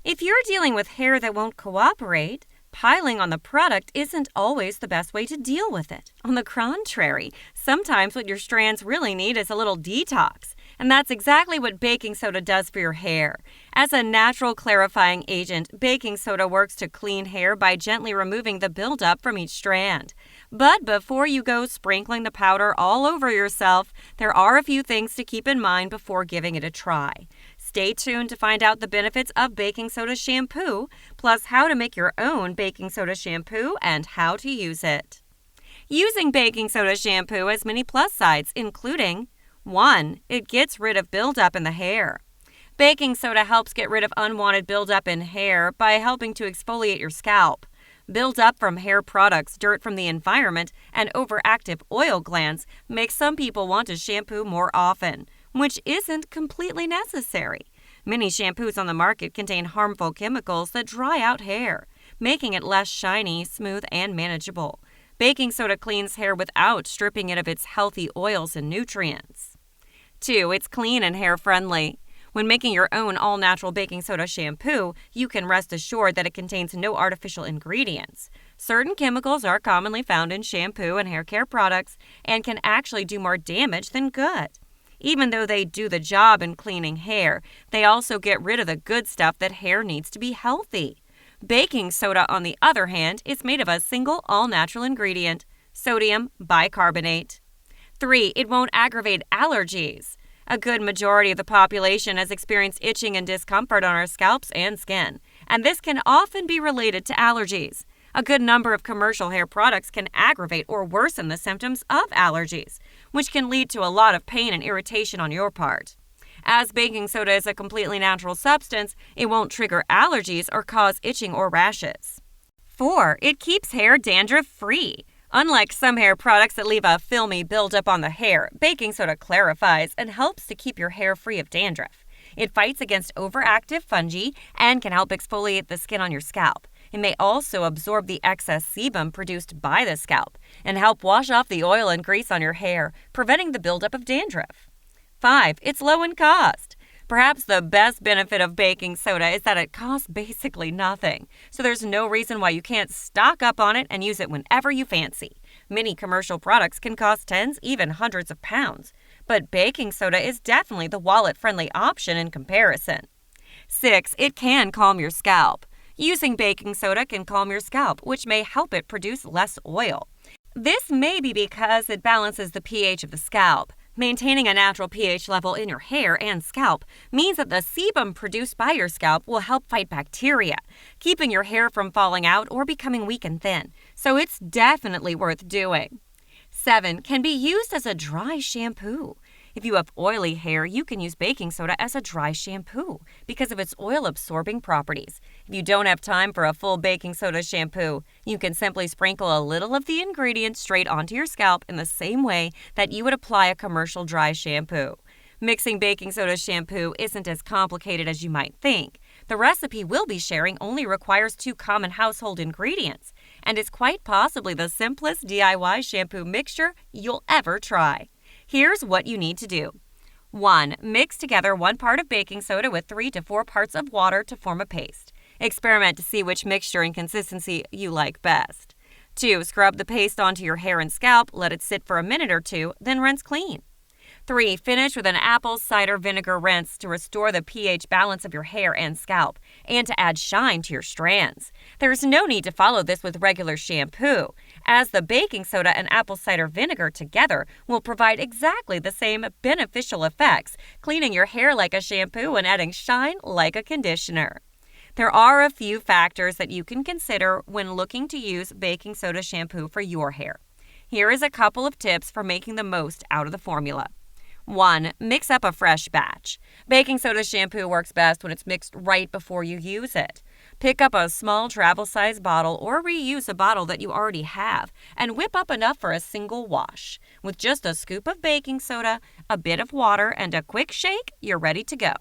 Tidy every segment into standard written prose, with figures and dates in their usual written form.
If you're dealing with hair that won't cooperate, piling on the product isn't always the best way to deal with it. On the contrary, sometimes what your strands really need is a little detox. And that's exactly what baking soda does for your hair. As a natural clarifying agent, baking soda works to clean hair by gently removing the buildup from each strand. But before you go sprinkling the powder all over yourself, there are a few things to keep in mind before giving it a try. Stay tuned to find out the benefits of baking soda shampoo, plus how to make your own baking soda shampoo and how to use it. Using baking soda shampoo has many plus sides, including 1. It gets rid of buildup in the hair. Baking soda helps get rid of unwanted buildup in hair by helping to exfoliate your scalp. Buildup from hair products, dirt from the environment, and overactive oil glands make some people want to shampoo more often, which isn't completely necessary. Many shampoos on the market contain harmful chemicals that dry out hair, making it less shiny, smooth, and manageable. Baking soda cleans hair without stripping it of its healthy oils and nutrients. 2. It's clean and hair-friendly. When making your own all-natural baking soda shampoo, you can rest assured that it contains no artificial ingredients. Certain chemicals are commonly found in shampoo and hair care products and can actually do more damage than good. Even though they do the job in cleaning hair, they also get rid of the good stuff that hair needs to be healthy. Baking soda, on the other hand, is made of a single all-natural ingredient, sodium bicarbonate. 3. It won't aggravate allergies. A good majority of the population has experienced itching and discomfort on our scalps and skin, and this can often be related to allergies. A good number of commercial hair products can aggravate or worsen the symptoms of allergies, which can lead to a lot of pain and irritation on your part. As baking soda is a completely natural substance, it won't trigger allergies or cause itching or rashes. 4. It keeps hair dandruff-free. Unlike some hair products that leave a filmy buildup on the hair, baking soda clarifies and helps to keep your hair free of dandruff. It fights against overactive fungi and can help exfoliate the skin on your scalp. It may also absorb the excess sebum produced by the scalp and help wash off the oil and grease on your hair, preventing the buildup of dandruff. 5. It's low in cost. Perhaps the best benefit of baking soda is that it costs basically nothing, so there's no reason why you can't stock up on it and use it whenever you fancy. Many commercial products can cost tens, even hundreds of pounds, but baking soda is definitely the wallet-friendly option in comparison. 6. It can calm your scalp. Using baking soda can calm your scalp, which may help it produce less oil. This may be because it balances the pH of the scalp. Maintaining a natural pH level in your hair and scalp means that the sebum produced by your scalp will help fight bacteria, keeping your hair from falling out or becoming weak and thin, so it's definitely worth doing. 7. Can be used as a dry shampoo. If you have oily hair, you can use baking soda as a dry shampoo because of its oil-absorbing properties. If you don't have time for a full baking soda shampoo, you can simply sprinkle a little of the ingredients straight onto your scalp in the same way that you would apply a commercial dry shampoo. Mixing baking soda shampoo isn't as complicated as you might think. The recipe we'll be sharing only requires 2 common household ingredients, and is quite possibly the simplest DIY shampoo mixture you'll ever try. Here's what you need to do. 1. Mix together 1 part of baking soda with 3 to 4 parts of water to form a paste. Experiment to see which mixture and consistency you like best. 2. Scrub the paste onto your hair and scalp, let it sit for a minute or 2, then rinse clean. 3. Finish with an apple cider vinegar rinse to restore the pH balance of your hair and scalp, and to add shine to your strands. There is no need to follow this with regular shampoo, as the baking soda and apple cider vinegar together will provide exactly the same beneficial effects, cleaning your hair like a shampoo and adding shine like a conditioner. There are a few factors that you can consider when looking to use baking soda shampoo for your hair. Here is a couple of tips for making the most out of the formula. 1. Mix up a fresh batch. Baking soda shampoo works best when it's mixed right before you use it. Pick up a small travel-size bottle or reuse a bottle that you already have and whip up enough for a single wash. With just a scoop of baking soda, a bit of water, and a quick shake, you're ready to go.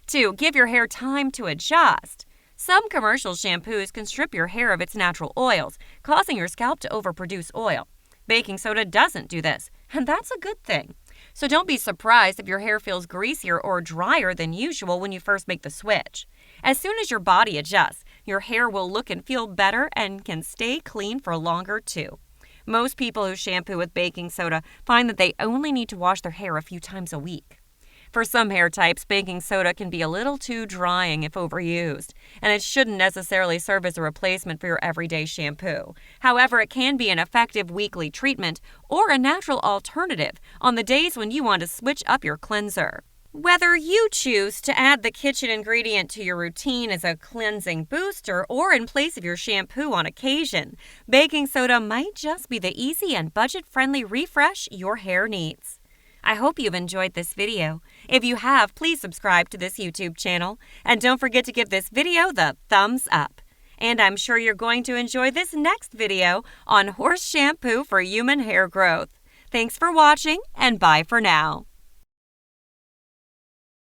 2. Give your hair time to adjust. Some commercial shampoos can strip your hair of its natural oils, causing your scalp to overproduce oil. Baking soda doesn't do this, and that's a good thing. So don't be surprised if your hair feels greasier or drier than usual when you first make the switch. As soon as your body adjusts, your hair will look and feel better and can stay clean for longer too. Most people who shampoo with baking soda find that they only need to wash their hair a few times a week. For some hair types, baking soda can be a little too drying if overused, and it shouldn't necessarily serve as a replacement for your everyday shampoo. However, it can be an effective weekly treatment or a natural alternative on the days when you want to switch up your cleanser. Whether you choose to add the kitchen ingredient to your routine as a cleansing booster or in place of your shampoo on occasion, baking soda might just be the easy and budget-friendly refresh your hair needs. I hope you've enjoyed this video. If you have, please subscribe to this YouTube channel. And don't forget to give this video the thumbs up. And I'm sure you're going to enjoy this next video on horse shampoo for human hair growth. Thanks for watching, and bye for now.